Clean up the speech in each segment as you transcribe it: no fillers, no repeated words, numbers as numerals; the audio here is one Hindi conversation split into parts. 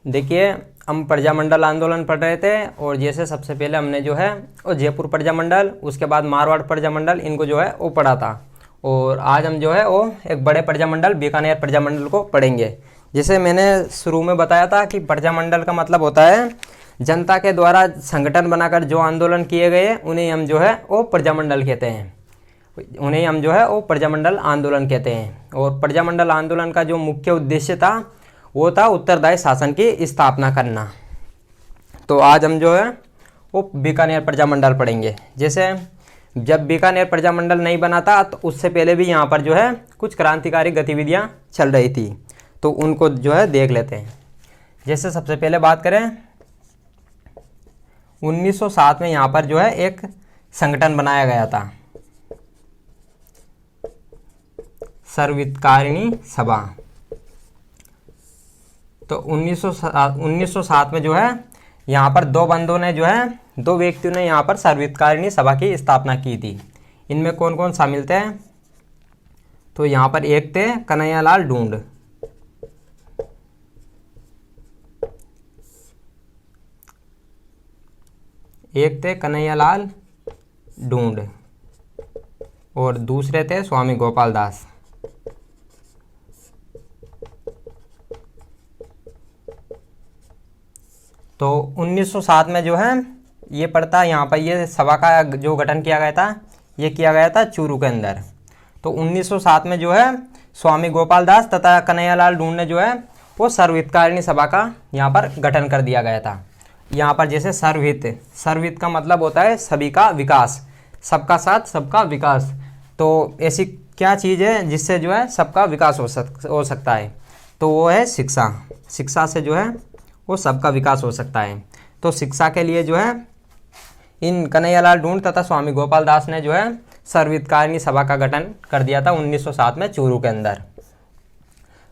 देखिए, हम प्रजामंडल आंदोलन पढ़ रहे थे और जैसे सबसे पहले हमने जो है वो जयपुर प्रजामंडल, उसके बाद मारवाड़ प्रजामंडल, इनको जो है वो पढ़ा था। और आज हम जो है वो एक बड़े प्रजामंडल बीकानेर प्रजामंडल को पढ़ेंगे। जैसे मैंने शुरू में बताया था कि प्रजामंडल का मतलब होता है जनता के द्वारा संगठन बनाकर जो आंदोलन किए गए उन्हें हम जो है वो प्रजामंडल कहते हैं, उन्हें हम जो है वो प्रजामंडल आंदोलन कहते हैं। और प्रजामंडल आंदोलन का जो मुख्य उद्देश्य था वो था उत्तरदायी शासन की स्थापना करना। तो आज हम जो है वो बीकानेर प्रजामंडल पढ़ेंगे। जैसे जब बीकानेर प्रजामंडल नहीं बना था तो उससे पहले भी यहाँ पर जो है कुछ क्रांतिकारी गतिविधियाँ चल रही थी, तो उनको जो है देख लेते हैं। जैसे सबसे पहले बात करें 1907 में यहाँ पर जो है एक संगठन बनाया गया था, सर्वहितकारिणी सभा। तो 1907 में जो है यहाँ पर दो व्यक्तियों ने यहाँ पर सर्वहितकारिणी सभा की स्थापना की थी। इनमें कौन कौन शामिल थे? तो यहाँ पर एक थे कन्हैयालाल ढूंढ, और दूसरे थे स्वामी गोपाल दास। तो 1907 में जो है ये पड़ता यहाँ पर ये सभा का जो गठन किया गया था ये किया गया था चूरू के अंदर। तो 1907 में जो है स्वामी गोपाल दास तथा कन्हैयालाल ढूंढ ने जो है वो सर्वहितकारिणी सभा का यहाँ पर गठन कर दिया गया था। यहाँ पर जैसे सर्वहित का मतलब होता है सभी का विकास, सबका साथ सबका विकास। तो ऐसी क्या चीज़ है जिससे जो है सबका विकास हो सकता है? तो वो है शिक्षा। शिक्षा से जो है वो सबका विकास हो सकता है। तो शिक्षा के लिए जो है इन कन्हैयालाल ढूंढ तथा स्वामी गोपाल दास ने जो है सर्वहितकारिणी सभा का गठन कर दिया था 1907 में चूरू के अंदर।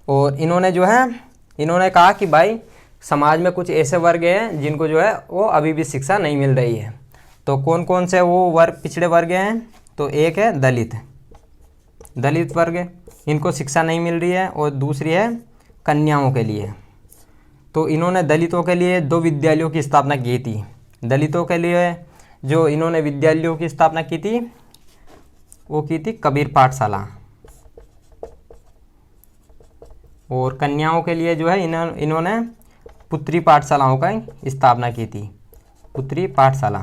और इन्होंने कहा कि भाई समाज में कुछ ऐसे वर्ग हैं जिनको जो है वो अभी भी शिक्षा नहीं मिल रही है। तो कौन कौन से वो वर्ग, पिछड़े वर्ग हैं? तो एक है दलित वर्ग, इनको शिक्षा नहीं मिल रही है। और दूसरी है कन्याओं के लिए। तो इन्होंने दलितों के लिए 2 विद्यालयों की स्थापना की थी। दलितों के लिए जो इन्होंने विद्यालयों की स्थापना की थी वो की थी कबीर पाठशाला। और कन्याओं के लिए जो है इन्होंने पुत्री पाठशालाओं का स्थापना की थी, पुत्री पाठशाला।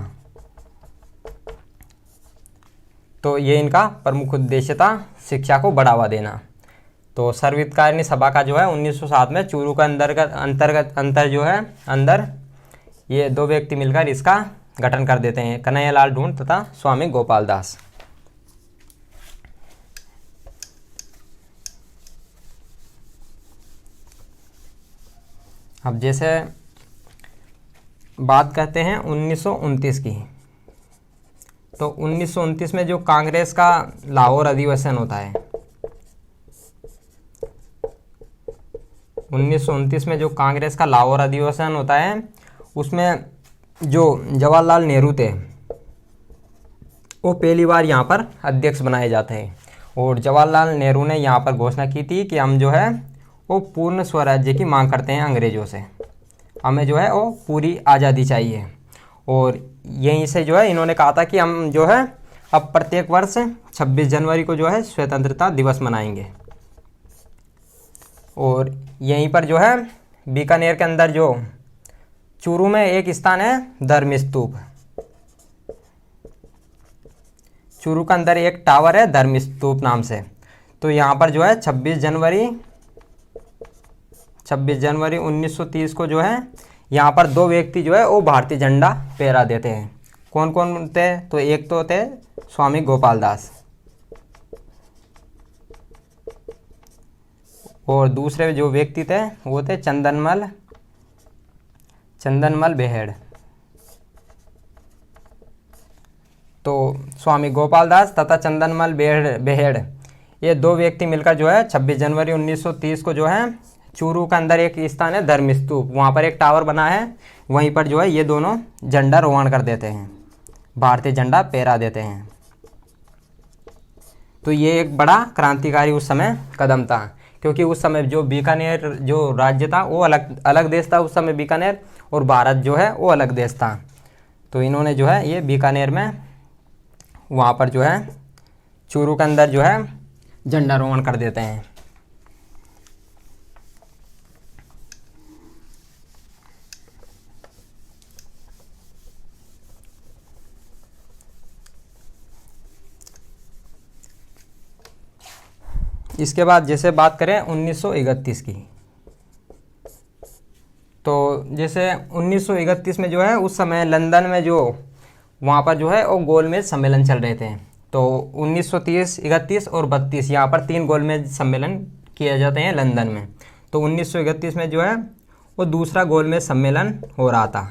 तो ये इनका प्रमुख उद्देश्य था, शिक्षा को बढ़ावा देना। तो सर्वहितकारिणी सभा का जो है 1907 में चूरू का अंदर ये 2 व्यक्ति मिलकर इसका गठन कर देते हैं, कन्हैयालाल ढूंढ तथा स्वामी गोपाल दास। अब जैसे बात करते हैं 1929 की। तो 1929 में जो कांग्रेस का लाहौर अधिवेशन होता है, 1929 में जो कांग्रेस का लाहौर अधिवेशन होता है उसमें जो जवाहरलाल नेहरू थे वो पहली बार यहाँ पर अध्यक्ष बनाए जाते हैं। और जवाहरलाल नेहरू ने यहाँ पर घोषणा की थी कि हम जो है वो पूर्ण स्वराज्य की मांग करते हैं अंग्रेज़ों से, हमें जो है वो पूरी आज़ादी चाहिए। और यहीं से जो है इन्होंने कहा था कि हम जो है अब प्रत्येक वर्ष 26 जनवरी को जो है स्वतंत्रता दिवस मनाएंगे। और यहीं पर जो है बीकानेर के अंदर जो चूरू में एक स्थान है धर्मस्तूप, चूरू के अंदर एक टावर है धर्मस्तूप नाम से। तो यहाँ पर जो है 26 जनवरी 1930 को जो है यहाँ पर 2 व्यक्ति जो है वो भारतीय झंडा फहरा देते हैं। कौन कौन थे? तो एक तो थे स्वामी गोपाल दास और दूसरे जो व्यक्ति थे वो थे चंदनमल बेहेड़। तो स्वामी गोपाल दास तथा चंदनमल बेहेड़ ये 2 व्यक्ति मिलकर जो है 26 जनवरी 1930 को जो है चूरू के अंदर एक स्थान है धर्मस्तूप, वहाँ पर एक टावर बना है, वहीं पर जो है ये दोनों झंडा रोहण कर देते हैं, भारतीय झंडा फहरा देते हैं। तो ये एक बड़ा क्रांतिकारी उस समय कदम था, क्योंकि उस समय जो बीकानेर जो राज्य था वो अलग अलग देश था उस समय बीकानेर, और भारत जो है वो अलग देश था। तो इन्होंने जो है ये बीकानेर में वहाँ पर जो है चूरू के अंदर जो है झंडारोहण कर देते हैं। इसके बाद जैसे बात करें 1931 की, तो जैसे 1931 में जो है उस समय लंदन में जो वहाँ पर जो है वो गोलमेज सम्मेलन चल रहे थे। तो 1930, 31 और 32 यहाँ पर 3 गोलमेज सम्मेलन किए जाते हैं लंदन में। तो 1931 में जो है वो दूसरा गोलमेज सम्मेलन हो रहा था।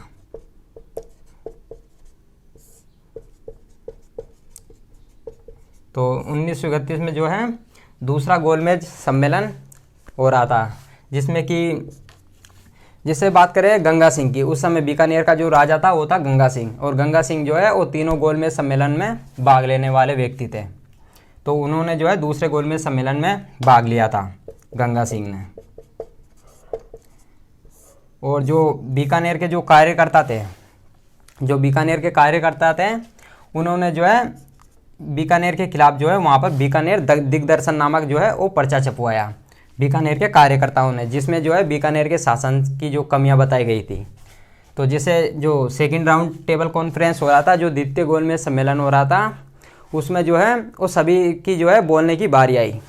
तो 1931 में जो है दूसरा गोलमेज सम्मेलन हो रहा था, जिसमें कि जिससे बात करें गंगा सिंह की, उस समय बीकानेर का जो राजा था वो था गंगा सिंह, और गंगा सिंह जो है वो तीनों गोलमेज सम्मेलन में भाग लेने वाले व्यक्ति थे। तो उन्होंने जो है दूसरे गोलमेज सम्मेलन में भाग लिया था गंगा सिंह ने। और जो बीकानेर के जो कार्यकर्ता थे, उन्होंने जो है बीकानेर के खिलाफ जो है वहाँ पर बीकानेर दिग्दर्शन नामक जो है वो पर्चा छपवाया बीकानेर के कार्यकर्ताओं ने, जिसमें जो है बीकानेर के शासन की जो कमियां बताई गई थी। तो जैसे जो सेकंड राउंड टेबल कॉन्फ्रेंस हो रहा था, जो द्वितीय गोलमेज सम्मेलन हो रहा था, उसमें जो है वो सभी की जो है बोलने की बारी आई।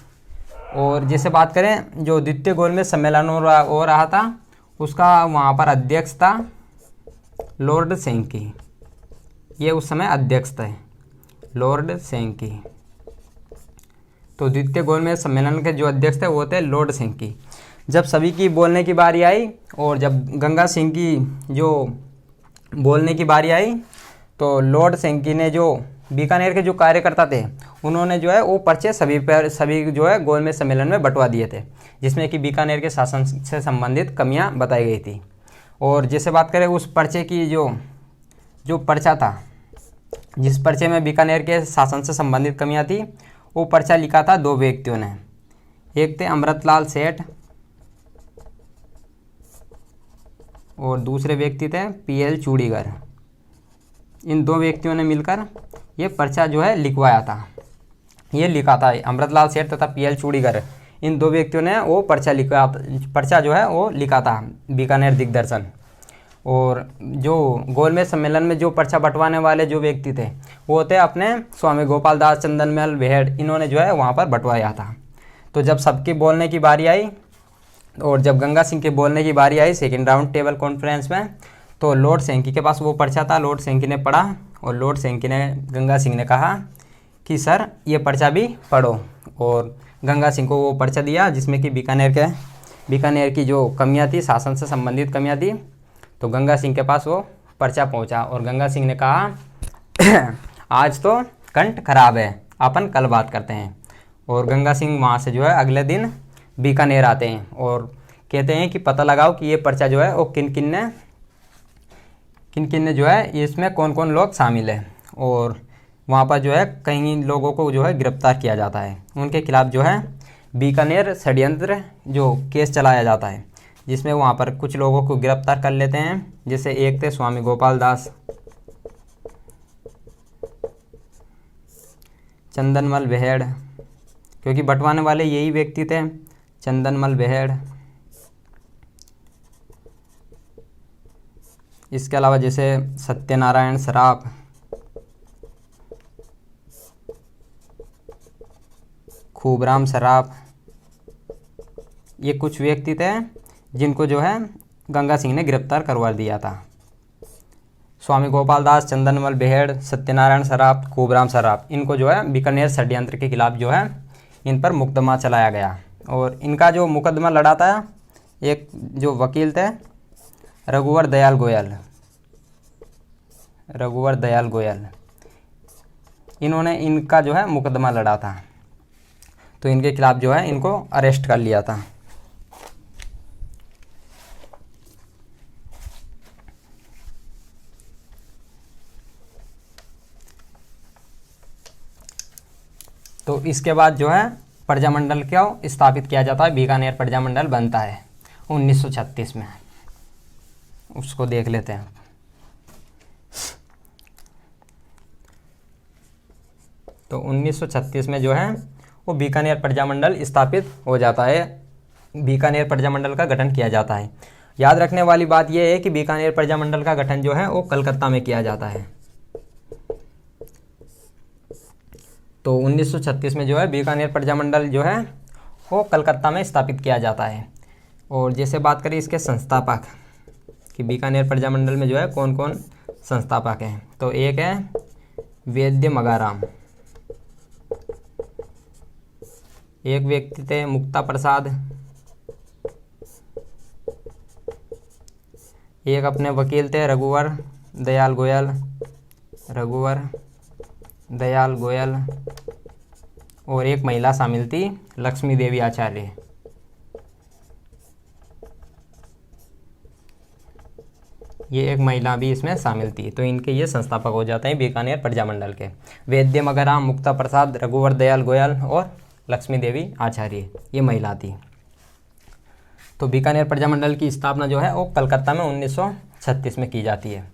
और जैसे बात करें जो द्वितीय गोलमेज सम्मेलन हो रहा था, उसका वहाँ पर अध्यक्ष था लॉर्ड सेंकी। ये उस समय अध्यक्ष थे लॉर्ड सेंकी। तो द्वितीय गोलमेज सम्मेलन के जो अध्यक्ष थे वो थे लॉर्ड सेंकी। जब सभी की बोलने की बारी आई और जब गंगा सिंह की जो बोलने की बारी आई, तो लॉर्ड सेंकी ने जो बीकानेर के जो कार्यकर्ता थे उन्होंने जो है वो पर्चे सभी जो है गोलमेज सम्मेलन में बंटवा दिए थे, जिसमें कि बीकानेर के शासन से संबंधित कमियां बताई गई थी। और जैसे बात करें उस पर्चे की जो पर्चा था, जिस पर्चे में बीकानेर के शासन से संबंधित कमियां थी, वो पर्चा लिखा था 2 व्यक्तियों ने। एक थे अमृतलाल सेठ और दूसरे व्यक्ति थे पीएल चूड़ीगर। इन 2 व्यक्तियों ने मिलकर ये पर्चा जो है लिखवाया था। ये लिखा था अमृतलाल सेठ तथा पीएल चूड़ीगर, इन 2 व्यक्तियों ने वो पर्चा जो है वो लिखा था बीकानेर दिग्दर्शन। और जो गोलमेज सम्मेलन में जो पर्चा बंटवाने वाले जो व्यक्ति थे वो थे अपने स्वामी गोपाल दास चंदनमल बेहड़, इन्होंने जो है वहाँ पर बंटवाया था। तो जब सबकी बोलने की बारी आई और जब गंगा सिंह के बोलने की बारी आई सेकेंड राउंड टेबल कॉन्फ्रेंस में, तो लॉर्ड सेंकी के पास वो पर्चा था। लॉर्ड सेंकी ने पढ़ा और लॉर्ड सेंकी ने गंगा सिंह ने कहा कि सर ये पर्चा भी पढ़ो, और गंगा सिंह को वो पर्चा दिया जिसमें कि बीकानेर की जो कमियाँ थी, शासन से संबंधित कमियाँ थी। तो गंगा सिंह के पास वो पर्चा पहुंचा और गंगा सिंह ने कहा आज तो कंठ खराब है, अपन कल बात करते हैं। और गंगा सिंह वहाँ से जो है अगले दिन बीकानेर आते हैं और कहते हैं कि पता लगाओ कि ये पर्चा जो है वो किन किन ने जो है इसमें कौन कौन लोग शामिल है। और वहाँ पर जो है कई लोगों को जो है गिरफ्तार किया जाता है। उनके खिलाफ जो है बीकानेर षड्यंत्र जो केस चलाया जाता है, जिसमें वहाँ पर कुछ लोगों को गिरफ्तार कर लेते हैं। जैसे एक थे स्वामी गोपाल दास, चंदनमल बेहड़, क्योंकि बंटवाने वाले यही व्यक्ति थे, चंदनमल बेहड़। इसके अलावा जैसे सत्यनारायण सराफ, खूबराम सराफ, ये कुछ व्यक्ति थे जिनको जो है गंगा सिंह ने गिरफ्तार करवा दिया था। स्वामी गोपाल दास, चंदनमल बेहड़, सत्यनारायण सराफ, खूबराम सराफ, इनको जो है बीकानेर षड्यंत्र के खिलाफ जो है इन पर मुकदमा चलाया गया। और इनका जो मुकदमा लड़ा था एक जो वकील थे रघुवर दयाल गोयल, इन्होंने इनका जो है मुकदमा लड़ा था। तो इनके खिलाफ जो है इनको अरेस्ट कर लिया था। तो इसके बाद जो है प्रजामंडल को स्थापित किया जाता है, बीकानेर प्रजामंडल बनता है 1936 में। उसको देख लेते हैं। तो 1936 में जो है वो बीकानेर प्रजामंडल स्थापित हो जाता है, बीकानेर प्रजामंडल का गठन किया जाता है। याद रखने वाली बात यह है कि बीकानेर प्रजामंडल का गठन जो है वो कलकत्ता में किया जाता है। तो 1936 में जो है बीकानेर प्रजामंडल जो है वो कलकत्ता में स्थापित किया जाता है। और जैसे बात करें इसके संस्थापक कि बीकानेर प्रजामंडल में जो है कौन कौन संस्थापक हैं, तो एक है वैद्य मगाराम, एक व्यक्ति थे मुक्ता प्रसाद, एक अपने वकील थे रघुवर दयाल गोयल, और एक महिला शामिल थी लक्ष्मी देवी आचार्य। ये एक महिला भी इसमें शामिल थी। तो इनके ये संस्थापक हो जाते हैं बीकानेर प्रजामंडल के, वैद्य मगाराम, मुक्ता प्रसाद, रघुवर दयाल गोयल और लक्ष्मी देवी आचार्य, ये महिला थी। तो बीकानेर प्रजामंडल की स्थापना जो है वो कलकत्ता में 1936 में की जाती है।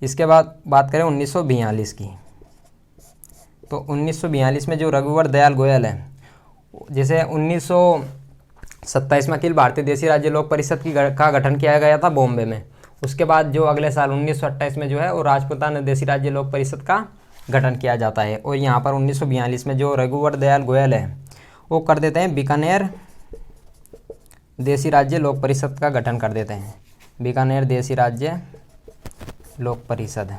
इसके बाद बात करें 1942 की, तो 1942 में जो रघुवर दयाल गोयल है, जैसे 1927 में अखिल भारतीय देसी राज्य लोक परिषद का गठन किया गया था बॉम्बे में। उसके बाद जो अगले साल 1928 में जो है वो राजपूताना देसी राज्य लोक परिषद का गठन किया जाता है। और यहाँ पर 1942 में जो रघुवर दयाल गोयल है वो कर देते हैं बीकानेर देसी राज्य लोक परिषद का गठन कर देते हैं, बीकानेर देसी राज्य लोक परिषद।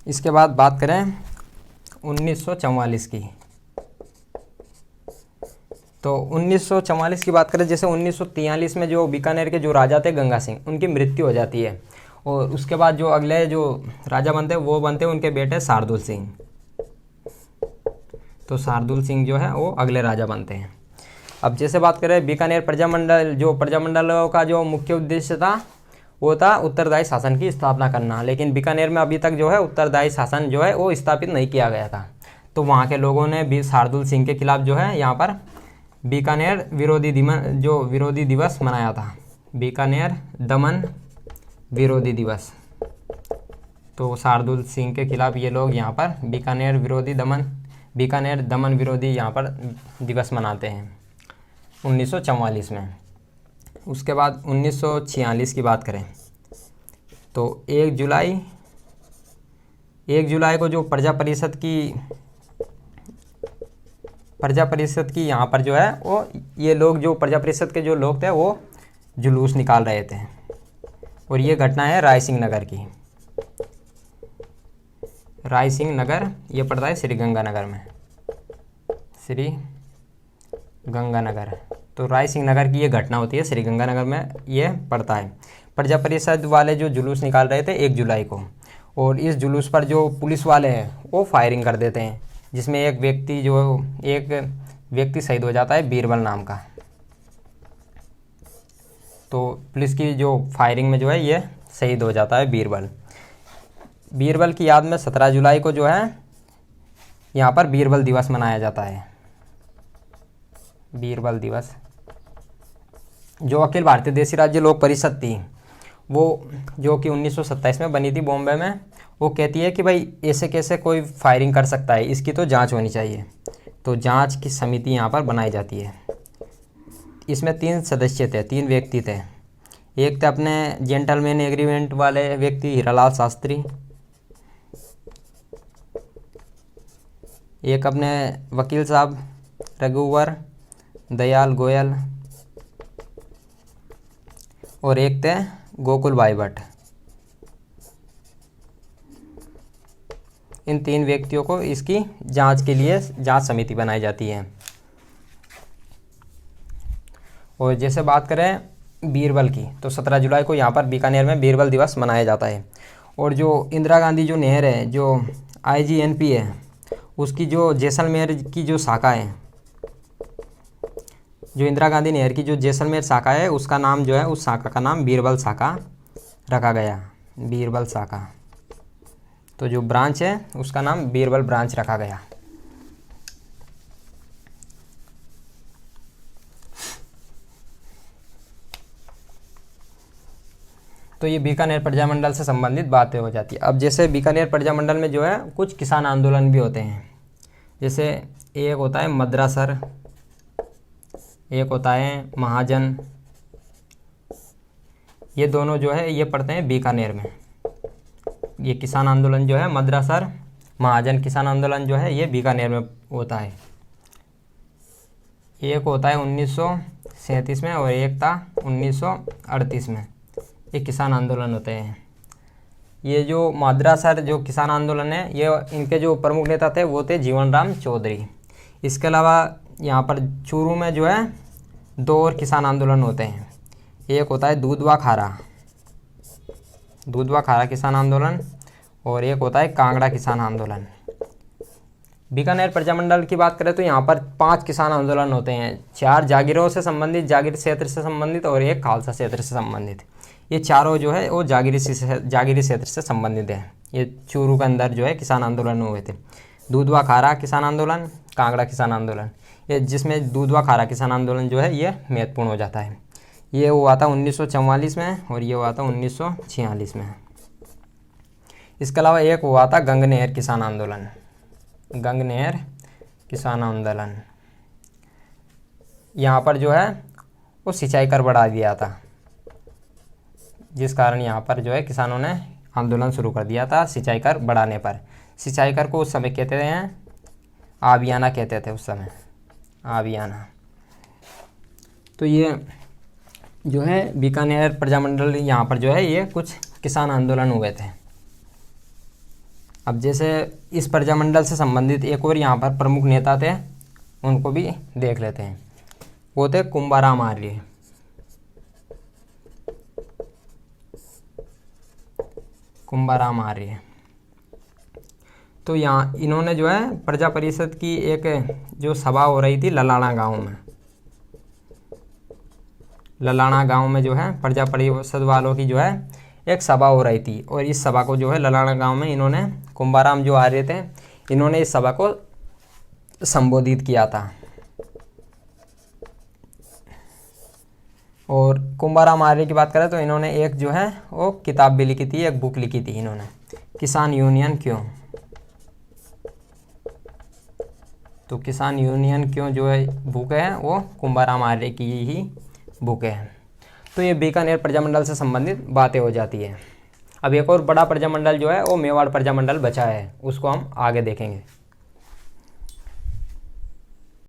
इसके बाद बात करें 1944 की, तो 1944 की बात करें, जैसे 1943 में जो बीकानेर के जो राजा थे गंगा सिंह, उनकी मृत्यु हो जाती है। और उसके बाद जो अगले जो राजा बनते हैं वो बनते हैं उनके बेटे शार्दुल सिंह। तो शार्दुल सिंह जो है वो अगले राजा बनते हैं। अब जैसे बात करें बीकानेर प्रजामंडल, जो प्रजामंडलों का जो मुख्य उद्देश्य था वो था उत्तरदायी शासन की स्थापना करना, लेकिन बीकानेर में अभी तक जो है उत्तरदायी शासन जो है वो स्थापित नहीं किया गया था। तो वहाँ के लोगों ने भी शार्दुल सिंह के खिलाफ जो है यहाँ पर बीकानेर विरोधी दिवस मनाया था, बीकानेर दमन विरोधी दिवस। तो शार्दुल सिंह के खिलाफ ये लोग यहाँ पर बीकानेर दमन विरोधी यहाँ पर दिवस मनाते हैं 1944 में। उसके बाद 1946 की बात करें तो 1 जुलाई को जो प्रजा परिषद की यहाँ पर जो है वो ये लोग जो प्रजा परिषद के जो लोग थे वो जुलूस निकाल रहे थे। और ये घटना है रायसिंह नगर की। रायसिंह नगर ये पड़ता है श्रीगंगानगर में, श्रीगंगानगर। तो रायसिंह नगर की ये घटना होती है, श्रीगंगानगर में ये पड़ता है। प्रजा परिषद वाले जो जुलूस निकाल रहे थे 1 जुलाई को, और इस जुलूस पर जो पुलिस वाले हैं वो फायरिंग कर देते हैं, जिसमें एक व्यक्ति शहीद हो जाता है बीरबल नाम का। तो पुलिस की जो फायरिंग में जो है ये शहीद हो जाता है बीरबल की याद में 17 जुलाई को जो है यहाँ पर बीरबल दिवस मनाया जाता है। बीरबल दिवस जो अखिल भारतीय देसी राज्य लोक परिषद थी वो जो कि 1927 में बनी थी बॉम्बे में, वो कहती है कि भाई ऐसे कैसे कोई फायरिंग कर सकता है, इसकी तो जांच होनी चाहिए। तो जांच की समिति यहाँ पर बनाई जाती है। इसमें 3 सदस्य थे, 3 व्यक्ति थे। एक थे अपने जेंटलमैन एग्रीमेंट वाले व्यक्ति हीरालाल शास्त्री, एक अपने वकील साहब रघुवर दयाल गोयल, और एक थे गोकुल भाई भट्ट। इन 3 व्यक्तियों को इसकी जांच के लिए जांच समिति बनाई जाती है। और जैसे बात करें बीरबल की, तो 17 जुलाई को यहाँ पर बीकानेर में बीरबल दिवस मनाया जाता है। और जो इंदिरा गांधी जो नहर है, जो IGNP है, उसकी जो जैसलमेर की जो शाखा है, जो इंदिरा गांधी नहर की जो जैसलमेर शाखा है, उसका नाम जो है, उस शाखा का नाम बीरबल शाखा रखा गया, बीरबल शाखा। तो जो ब्रांच है उसका नाम बीरबल ब्रांच रखा गया। तो ये बीकानेर प्रजामंडल से संबंधित बातें हो जाती है। अब जैसे बीकानेर प्रजामंडल में जो है कुछ किसान आंदोलन भी होते हैं। जैसे एक होता है मद्रासर, एक होता है महाजन, ये दोनों जो है ये पढ़ते हैं बीकानेर में। ये किसान आंदोलन जो है मद्रासर, महाजन किसान आंदोलन जो है ये बीकानेर में होता है। एक होता है 1937 में और एक था 1938 में। ये किसान आंदोलन होते हैं। ये जो मद्रासर जो किसान आंदोलन है, ये इनके जो प्रमुख नेता थे वो थे जीवन राम चौधरी। इसके अलावा यहाँ पर चूरू में जो है 2 और किसान आंदोलन होते हैं। एक होता है दूधवा खारा किसान आंदोलन, और एक होता है कांगड़ा किसान आंदोलन। बीकानेर प्रजामंडल की बात करें तो यहाँ पर 5 किसान आंदोलन होते हैं। 4 जागीरों से संबंधित, जागीर क्षेत्र से संबंधित, और एक खालसा क्षेत्र से संबंधित। ये चारों जो है वो जागीरी क्षेत्र से संबंधित है। ये चूरू के अंदर जो है किसान आंदोलन हुए थे। दूधवा खारा किसान आंदोलन, कांगड़ा किसान आंदोलन, ये जिसमें दूधवा खारा किसान आंदोलन जो है ये महत्वपूर्ण हो जाता है। ये हुआ था 1944 में और ये हुआ था 1946 में। इसके अलावा एक हुआ था गंगनहर किसान आंदोलन, गंगनहर किसान आंदोलन। यहाँ पर जो है वो सिंचाई कर बढ़ा दिया था, जिस कारण यहाँ पर जो है किसानों ने आंदोलन शुरू कर दिया था सिंचाई कर बढ़ाने पर। सिंचाई कर को उस समय कहते हैं आबियाना कहते थे, उस समय आबियाना। तो ये जो है बीकानेर प्रजामंडल, यहाँ पर जो है ये कुछ किसान आंदोलन हुए थे। अब जैसे इस प्रजामंडल से संबंधित एक और यहाँ पर प्रमुख नेता थे, उनको भी देख लेते हैं। वो थे कुंभाराम आर्य। कुंभाराम आर्य तो यहाँ इन्होंने जो है प्रजा परिषद की एक जो सभा हो रही थी ललाना गांव में, ललाना गांव में जो है प्रजा परिषद वालों की जो है एक सभा हो रही थी। और इस सभा को जो है ललाना गांव में इन्होंने, कुंभाराम जो आर्य थे, इन्होंने इस सभा को संबोधित किया था। और कुंभाराम आर्य की बात करें तो इन्होंने एक जो है वो किताब भी लिखी थी, एक बुक लिखी थी इन्होंने, किसान यूनियन क्यों। तो किसान यूनियन क्यों जो है बुक है वो कुंभाराम आर्य की ही बुक है। तो ये बीकानेर प्रजामंडल से संबंधित बातें हो जाती है। अब एक और बड़ा प्रजामंडल जो है वो मेवाड़ प्रजामंडल बचा है, उसको हम आगे देखेंगे।